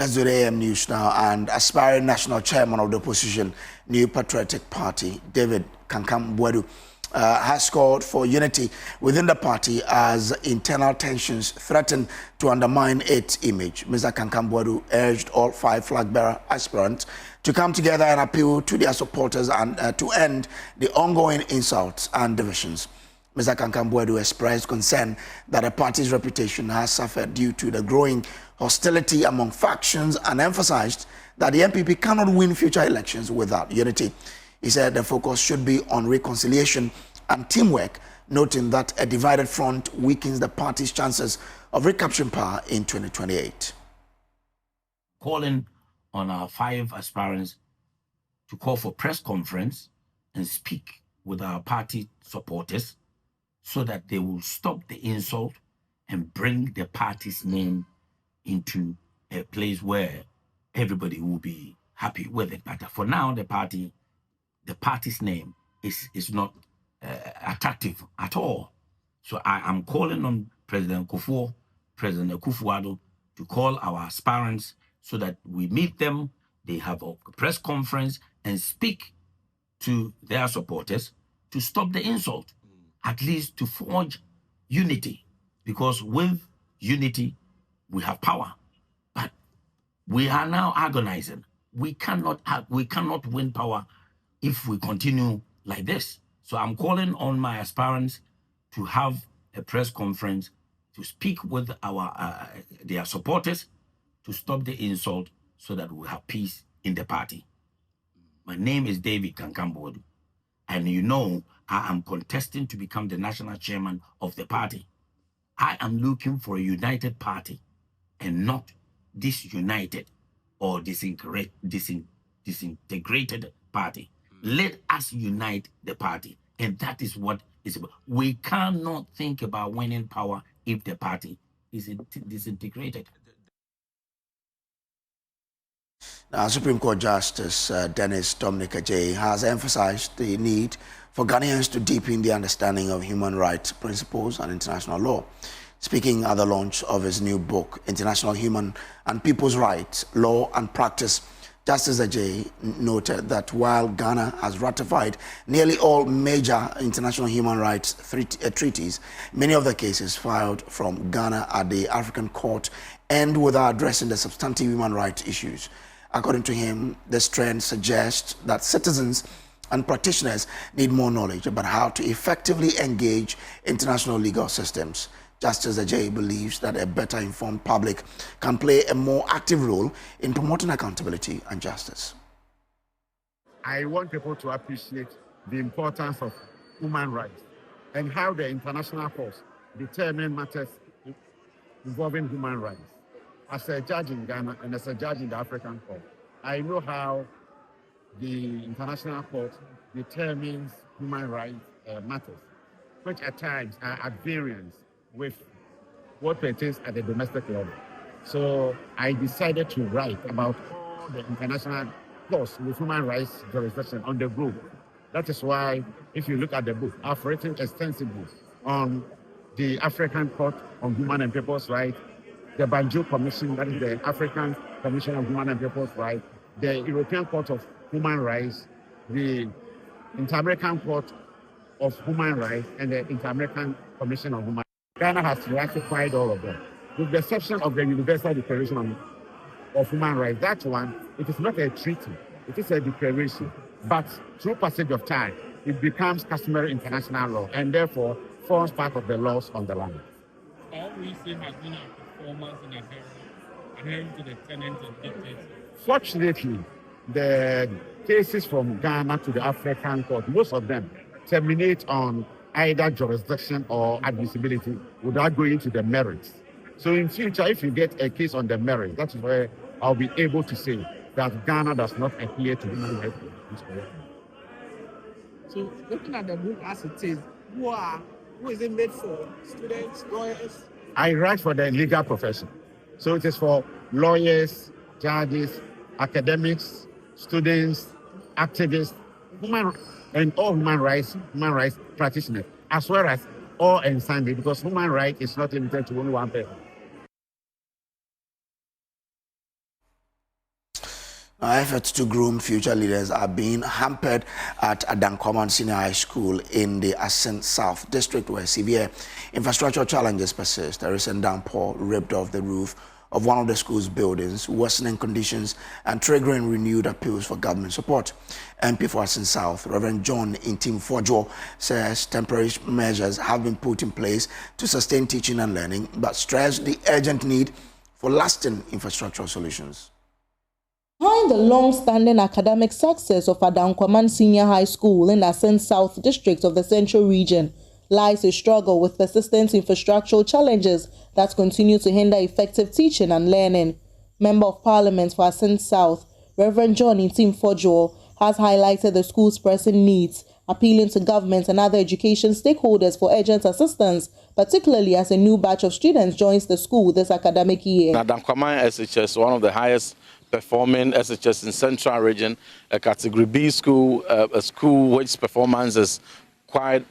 Let's do the AM News now. And aspiring national chairman of the opposition New Patriotic Party, David Kankam Boadu, has called for unity within the party as internal tensions threaten to undermine its image. Mr. Kankam Boadu urged all 5 flag-bearer aspirants to come together and appeal to their supporters and to end the ongoing insults and divisions. Mr. Kankam Boadu expressed concern that the party's reputation has suffered due to the growing hostility among factions and emphasized that the NPP cannot win future elections without unity. He said the focus should be on reconciliation and teamwork, noting that a divided front weakens the party's chances of recapturing power in 2028. Calling on our 5 aspirants to call for press conference and speak with our party supporters so that they will stop the insult and bring the party's name into a place where everybody will be happy with it. But for now, the party's name is not attractive at all. So I am calling on President Kufuor to call our aspirants so that we meet them, they have a press conference and speak to their supporters to stop the insult, at least to forge unity, because with unity, we have power. But we are now agonizing. We cannot win power if we continue like this. So I'm calling on my aspirants to have a press conference to speak with their supporters to stop the insult so that we have peace in the party. My name is David Kankam Boadu, and you know I am contesting to become the national chairman of the party. I am looking for a united party and not disunited or disintegrated party. Let us unite the party, and that is what is about. We cannot think about winning power if the party is disintegrated. Now, Supreme Court Justice Dennis Dominic Ajay has emphasized the need for Ghanaians to deepen the understanding of human rights principles and international law. Speaking at the launch of his new book, International Human and People's Rights, Law and Practice, Justice Ajay noted that while Ghana has ratified nearly all major international human rights treaties, many of the cases filed from Ghana at the African Court end without addressing the substantive human rights issues. According to him, this trend suggests that citizens and practitioners need more knowledge about how to effectively engage international legal systems. Justice Ajay believes that a better informed public can play a more active role in promoting accountability and justice. I want people to appreciate the importance of human rights and how the international courts determine matters involving human rights. As a judge in Ghana and as a judge in the African Court, I know how the international court determines human rights matters, which at times are at variance with what pertains at the domestic level. So I decided to write about all the international laws with human rights jurisdiction on the globe. That is why, if you look at the book, I've written extensively on the African Court on Human and People's Rights, the Banjul Commission, that is the African Commission on Human and People's Rights, the European Court of Human Rights, the Inter-American Court of Human Rights, and the Inter-American Commission on Human Rights. Ghana has ratified all of them, with the exception of the Universal Declaration of Human Rights. That one, it is not a treaty, it is a declaration. But through passage of time, it becomes customary international law and therefore forms part of the laws on the land. All we see has been a performance in adhering to the tenets and dictates. Fortunately, the cases from Ghana to the African Court, most of them terminate on either jurisdiction or admissibility without going to the merits. So in future, if you get a case on the merits, that's where I'll be able to say that Ghana does not adhere to human rights. So looking at the book as it is, who is it made for? Students, lawyers? I write for the legal profession. So it is for lawyers, judges, academics, students, activists, and all human rights practitioners, as well as all and sundry, because human rights is not limited to only one person. Our efforts to groom future leaders are being hampered at Adankoman Senior High School in the Asin South District, where severe infrastructure challenges persist. A recent downpour ripped off the roof of one of the school's buildings, worsening conditions and triggering renewed appeals for government support. NP for Asin South, Reverend John Intim Fojo, says temporary measures have been put in place to sustain teaching and learning, but stressed the urgent need for lasting infrastructural solutions. Behind the long-standing academic success of Adankoman Senior High School in the Asin South District of the Central Region lies a struggle with persistent infrastructural challenges that continue to hinder effective teaching and learning. Member of Parliament for Asin South, Reverend John Intim Fojo, has highlighted the school's pressing needs, appealing to government and other education stakeholders for urgent assistance, particularly as a new batch of students joins the school this academic year. Adankoman SHS, one of the highest performing SHS in Central Region, a Category B school, a school which performance is quite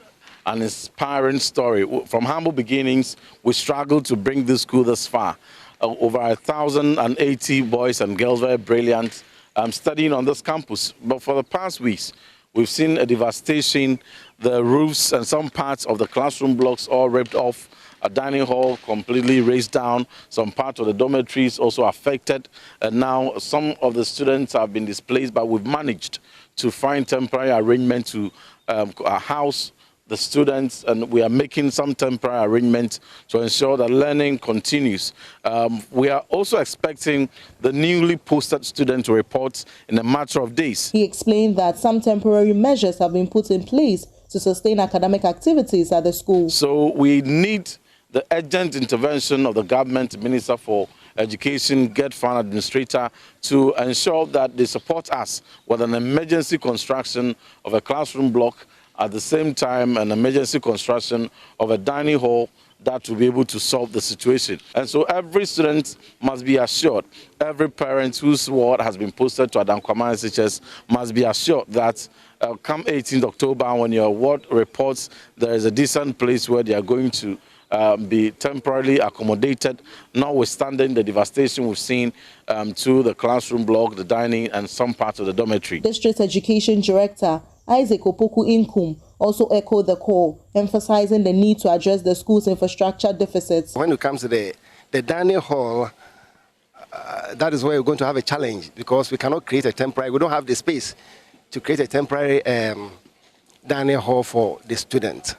an inspiring story. From humble beginnings, we struggled to bring this school this far. Over 1,080 boys and girls, very brilliant, studying on this campus. But for the past weeks, we've seen a devastation, the roofs and some parts of the classroom blocks all ripped off, a dining hall completely razed down, some part of the dormitories also affected, and now some of the students have been displaced, but we've managed to find temporary arrangement to house the students, and we are making some temporary arrangements to ensure that learning continues. We are also expecting the newly posted student to report in a matter of days. He explained that some temporary measures have been put in place to sustain academic activities at the school. So we need the urgent intervention of the government Minister for Education, Get Fund Administrator, to ensure that they support us with an emergency construction of a classroom block, at the same time an emergency construction of a dining hall that will be able to solve the situation. And so every student must be assured, every parent whose ward has been posted to Adankoman SHS must be assured that come 18th October, when your ward reports there is a decent place where they are going to be temporarily accommodated, notwithstanding the devastation we've seen to the classroom block, the dining, and some parts of the dormitory. District Education Director Isaac Opoku Inkum also echoed the call, emphasizing the need to address the school's infrastructure deficits. When it comes to the dining hall, that is where we're going to have a challenge, because we cannot create a temporary, we don't have the space to create a temporary dining hall for the students.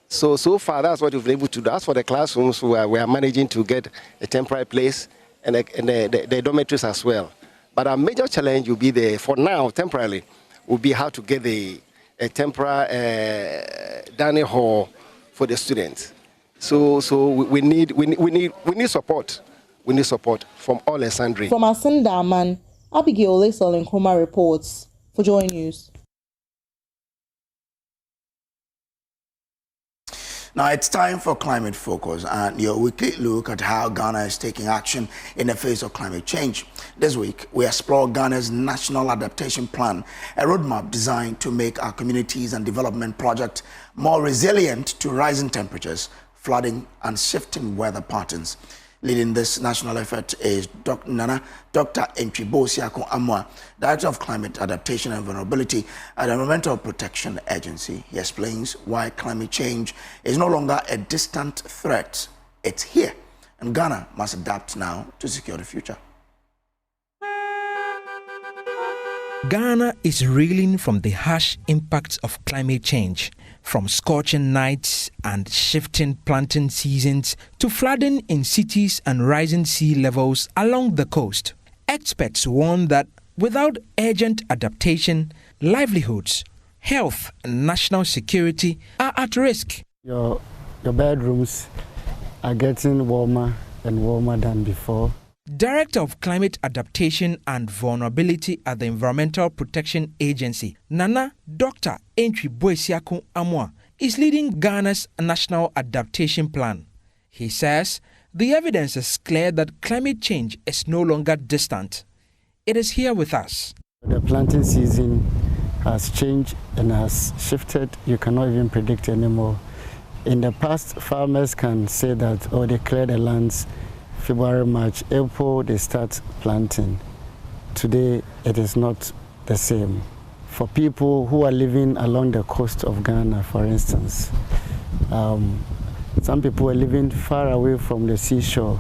So far, that's what we've been able to do. As for the classrooms, we are managing to get a temporary place, and the dormitories as well. But our major challenge will be, for now, temporarily, will be how to get a temporary dining hall for the students. So we need support. We need support from all and sundry. From Asin Daman, Abigail Lesol Nkrumah reports for Joy News. Now it's time for Climate Focus and your weekly look at how Ghana is taking action in the face of climate change. This week, we explore Ghana's National Adaptation Plan, a roadmap designed to make our communities and development projects more resilient to rising temperatures, flooding, and shifting weather patterns. Leading this national effort is Dr. NPP Flagbearer, Director of Climate Adaptation and Vulnerability at the Environmental Protection Agency. He explains why climate change is no longer a distant threat. It's here, and Ghana must adapt now to secure the future. Ghana is reeling from the harsh impacts of climate change, from scorching nights and shifting planting seasons to flooding in cities and rising sea levels along the coast. Experts warn that without urgent adaptation, livelihoods, health, and national security are at risk. Your bedrooms are getting warmer and warmer than before. Director of Climate Adaptation and Vulnerability at the Environmental Protection Agency, Nana Dr. NPP Flagbearer, is leading Ghana's National Adaptation Plan. He says the evidence is clear that climate change is no longer distant. It is here with us. The planting season has changed and has shifted. You cannot even predict anymore. In the past, farmers can say that, they clear the lands February, March, April, they start planting. today it is not the same. For people who are living along the coast of Ghana, for instance, some people are living far away from the seashore.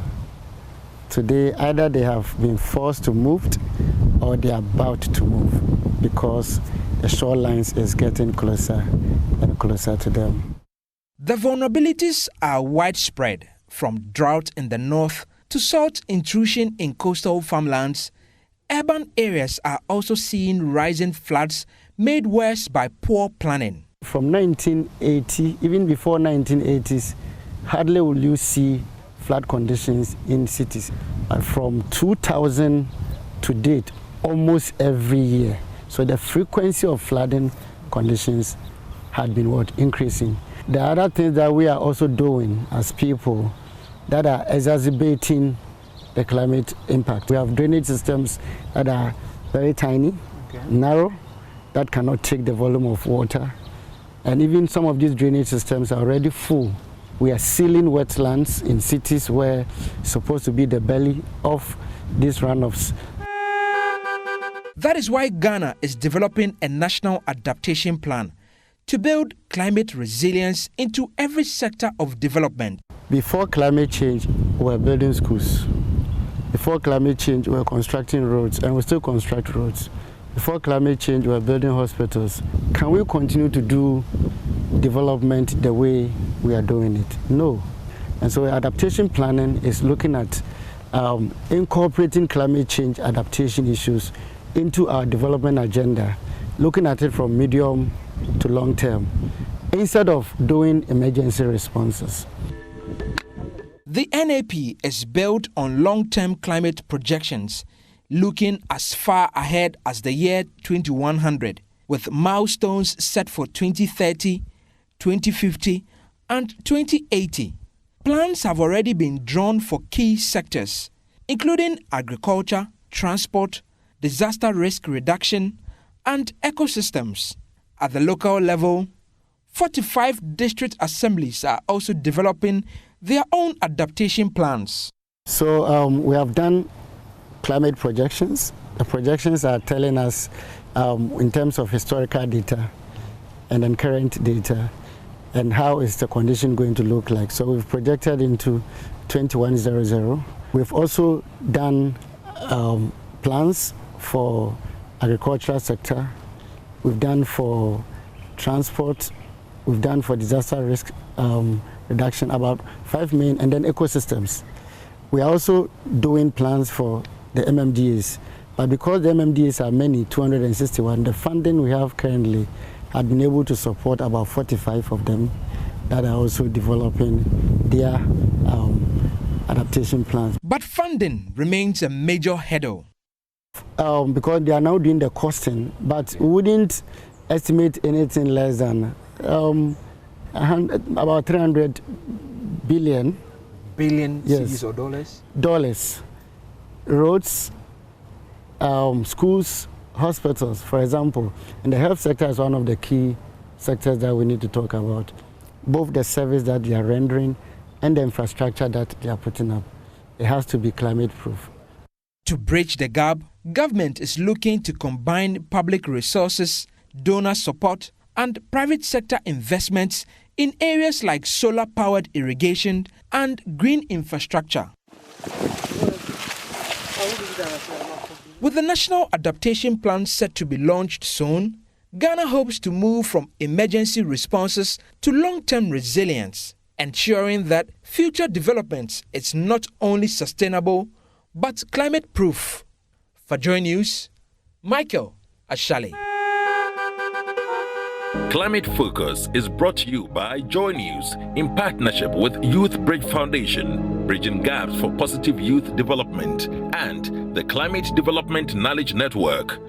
Today, either they have been forced to move or they are about to move because the shorelines is getting closer and closer to them. The vulnerabilities are widespread, from drought in the north to salt intrusion in coastal farmlands. Urban areas are also seeing rising floods made worse by poor planning. From 1980, even before 1980s, hardly will you see flood conditions in cities. But from 2000 to date, almost every year. So the frequency of flooding conditions had been increasing. The other things that we are also doing as people that are exacerbating the climate impact. We have drainage systems that are very tiny, narrow, that cannot take the volume of water. And even some of these drainage systems are already full. We are sealing wetlands in cities where it's supposed to be the belly of these runoffs. That is why Ghana is developing a national adaptation plan to build climate resilience into every sector of development. Before climate change, we were building schools. Before climate change, we were constructing roads, and we still construct roads. Before climate change, we were building hospitals. Can we continue to do development the way we are doing it? No. And so adaptation planning is looking at incorporating climate change adaptation issues into our development agenda, looking at it from medium to long term, instead of doing emergency responses. The NAP is built on long-term climate projections, looking as far ahead as the year 2100, with milestones set for 2030, 2050, and 2080. Plans have already been drawn for key sectors, including agriculture, transport, disaster risk reduction, and ecosystems. At the local level, 45 district assemblies are also developing their own adaptation plans. So we have done climate projections. The projections are telling us in terms of historical data and then current data and how is the condition going to look like. So we've projected into 2100. We've also done plans for agricultural sector. We've done for transport. We've done for disaster risk reduction, about 5 main, and then ecosystems. We are also doing plans for the MMDAs, but because the MMDAs are many, 261, the funding we have currently had been able to support about 45 of them that are also developing their adaptation plans. But funding remains a major hurdle. Because they are now doing the costing, but we wouldn't estimate anything less than about 300 billion. Billion Yes. cedis or dollars? Dollars. Roads, schools, hospitals, for example. And the health sector is one of the key sectors that we need to talk about. Both the service that they are rendering and the infrastructure that they are putting up. It has to be climate proof. To bridge the gap, government is looking to combine public resources, donor support, and private sector investments in areas like solar-powered irrigation and green infrastructure. With the National Adaptation Plan set to be launched soon, Ghana hopes to move from emergency responses to long-term resilience, ensuring that future development is not only sustainable, but climate-proof. For Joy News, Michael Ashali. Climate Focus is brought to you by Joy News in partnership with Youth Bridge Foundation, bridging gaps for positive youth development, and the Climate Development Knowledge Network.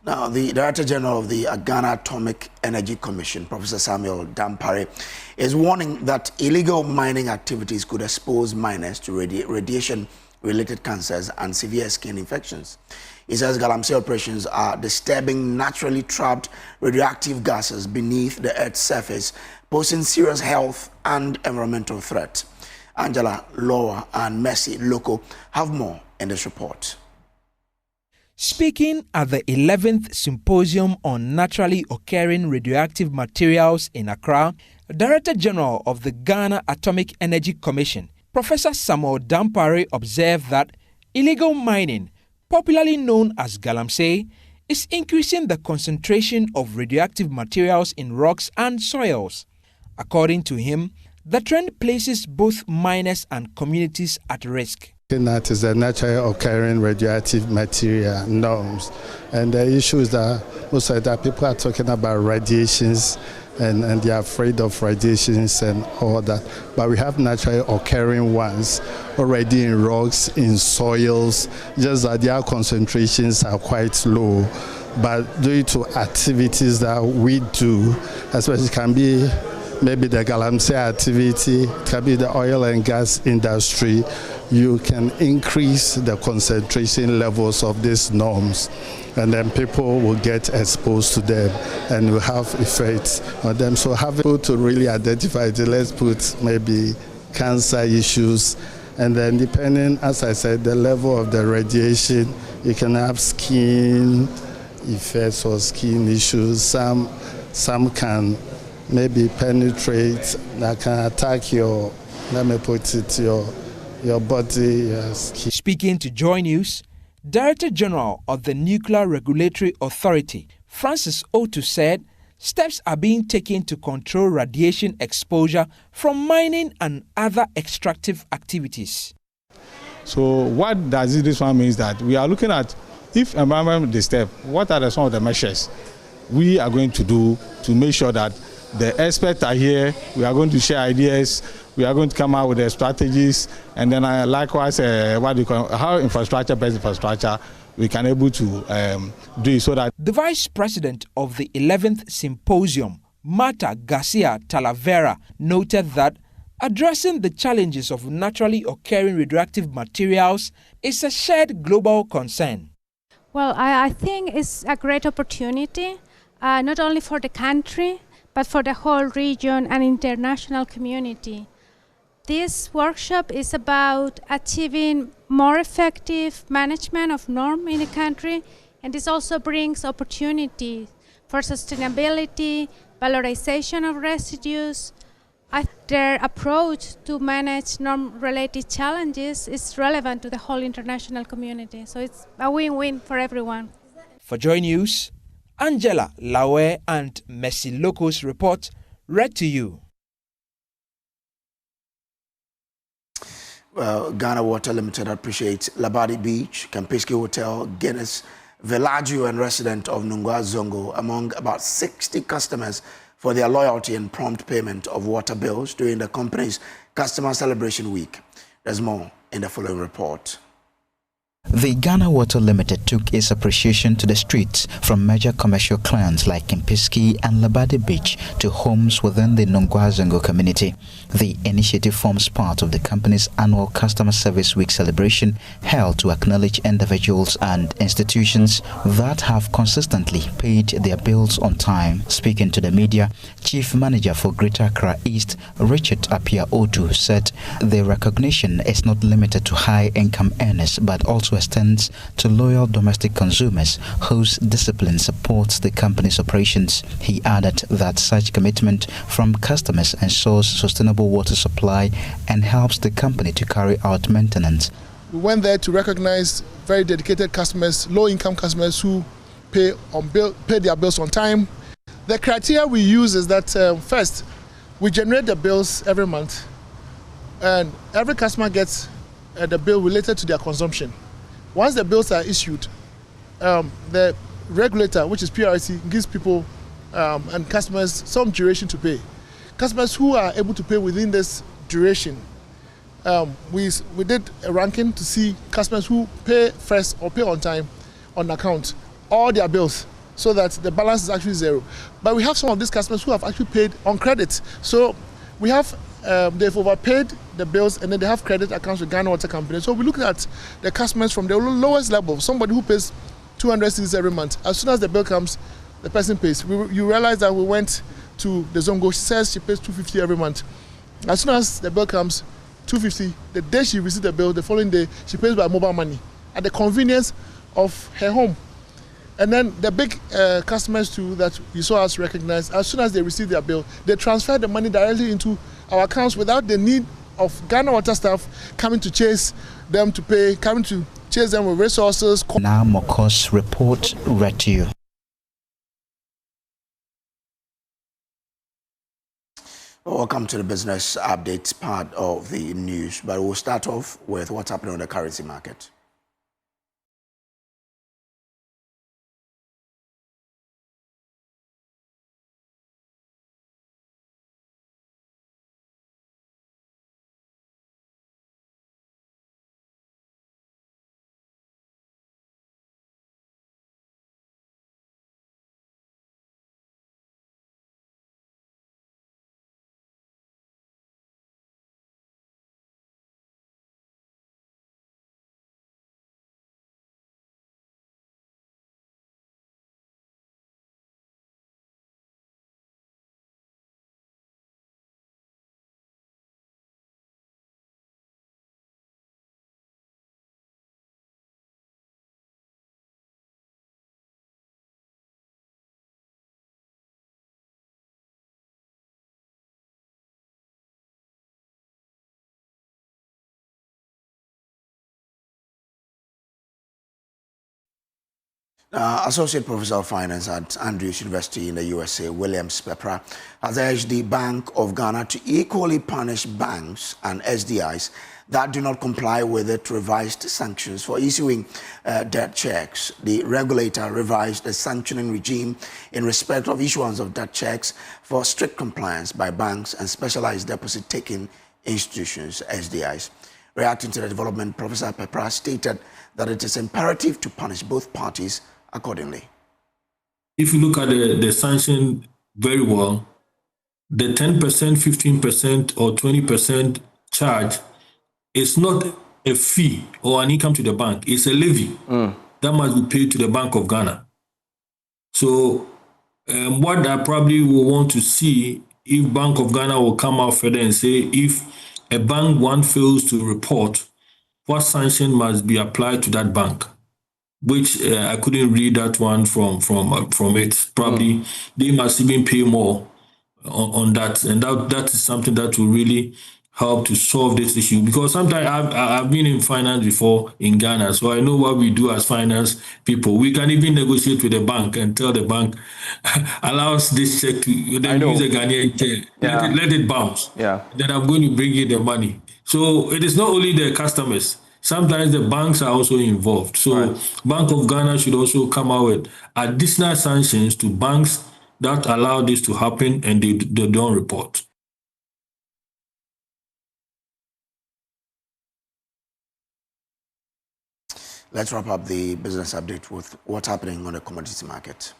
Now, the Director General of the Ghana Atomic Energy Commission, Professor Samuel Dampare, is warning that illegal mining activities could expose miners to radiation-related cancers and severe skin infections. He says galamsey operations are disturbing naturally trapped radioactive gases beneath the Earth's surface, posing serious health and environmental threats. Angela Lower and Mercy Loco have more in this report. Speaking at the 11th Symposium on Naturally Occurring Radioactive Materials in Accra, Director General of the Ghana Atomic Energy Commission, Professor Samuel Dampare, observed that illegal mining, popularly known as galamsey, is increasing the concentration of radioactive materials in rocks and soils. According to him, the trend places both miners and communities at risk. That is the naturally occurring radioactive material norms. And the issue is that most of the people are talking about radiations and they are afraid of radiations and all that. But we have naturally occurring ones already in rocks, in soils, just that their concentrations are quite low. But due to activities that we do, especially can be maybe the galamsey activity, it can be the oil and gas industry, you can increase the concentration levels of these norms, and then people will get exposed to them and will have effects on them. So having to really identify it, let's put maybe cancer issues, and then depending, as I said, the level of the radiation, you can have skin effects or skin issues. Some can maybe penetrate, that can attack your, let me put it, your body, your skin. Speaking to Joy News, Director General of the Nuclear Regulatory Authority, Francis Otu, said steps are being taken to control radiation exposure from mining and other extractive activities. So what does this one mean is that we are looking at, if environment disturb, what are some of the measures we are going to do to make sure that the experts are here, we are going to share ideas, we are going to come out with the strategies, and then likewise, how infrastructure-based infrastructure we can able to do it so that... The Vice President of the 11th Symposium, Marta Garcia Talavera, noted that addressing the challenges of naturally occurring radioactive materials is a shared global concern. Well, I think it's a great opportunity, not only for the country, but for the whole region and international community. This workshop is about achieving more effective management of norm in the country, and this also brings opportunity for sustainability, valorization of residues. Their approach to manage norm-related challenges is relevant to the whole international community, so it's a win-win for everyone. For Joy News, Angela Lawe and Mercy Loco's report read to you. Ghana Water Limited appreciates Labadi Beach, Campisky Hotel, Guinness, Villaggio and resident of Nungwa Zongo among about 60 customers for their loyalty and prompt payment of water bills during the company's Customer Celebration Week. There's more in the following report. The Ghana Water Limited took its appreciation to the streets, from major commercial clients like Kempinski and Labadi Beach to homes within the Nungwa Zongo community. The initiative forms part of the company's annual Customer Service Week celebration, held to acknowledge individuals and institutions that have consistently paid their bills on time. Speaking to the media, Chief Manager for Greater Accra East, Richard Apia Otu, said the recognition is not limited to high-income earners, but also extends to loyal domestic consumers whose discipline supports the company's operations. He added that such commitment from customers ensures sustainable water supply and helps the company to carry out maintenance. We went there to recognize very dedicated customers, low-income customers who pay their bills on time. The criteria we use is that first, we generate the bills every month, and every customer gets the bill related to their consumption. Once the bills are issued, the regulator, which is PRC, gives people and customers some duration to pay. Customers who are able to pay within this duration, we did a ranking to see customers who pay first or pay on time on account, all their bills, so that the balance is actually zero. But we have some of these customers who have actually paid on credit. So we have they've overpaid the bills, and then they have credit accounts with Ghana Water Company. So we look at the customers from the lowest level, somebody who pays 200 cedis every month. As soon as the bill comes, the person pays. You realize that we went to the Zongo. She says she pays 250 every month. As soon as the bill comes, 250. The day she receives the bill, the following day, she pays by mobile money at the convenience of her home. And then the big customers too that you saw us recognize, as soon as they receive their bill, they transfer the money directly into our accounts without the need of Ghana Water staff coming to chase them to pay, coming to chase them with resources. Now Moko's report read to you. Welcome to the business updates part of the news, but we'll start off with what's happening on the currency market. Associate Professor of Finance at Andrews University in the USA, Williams Pepra, has urged the Bank of Ghana to equally punish banks and SDIs that do not comply with its revised sanctions for issuing debt checks. The regulator revised the sanctioning regime in respect of issuance of debt checks for strict compliance by banks and specialized deposit-taking institutions, SDIs. Reacting to the development, Professor Pepra stated that it is imperative to punish both parties accordingly. If you look at the sanction very well, the 10%, 15%, or 20% charge is not a fee or an income to the bank. It's a levy that must be paid to the Bank of Ghana. So what I probably will want to see if Bank of Ghana will come out further and say if a bank one fails to report, what sanction must be applied to that bank, which I couldn't read that one from it. Probably they must even pay more on that, and that is something that will really help to solve this issue. Because sometimes I've been in finance before in Ghana, so I know what we do as finance people. We can even negotiate with the bank and tell the bank, allow us this check to then use a Ghanaian check, let it bounce. Then I'm going to bring you the money. So it is not only the customers. Sometimes the banks are also involved. So Bank of Ghana should also come out with additional sanctions to banks that allow this to happen and they don't report. Let's wrap up the business update with what's happening on the commodity market.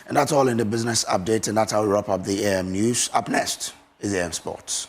And that's all in the business update, and that's how we wrap up the AM News. Up next is AM Sports.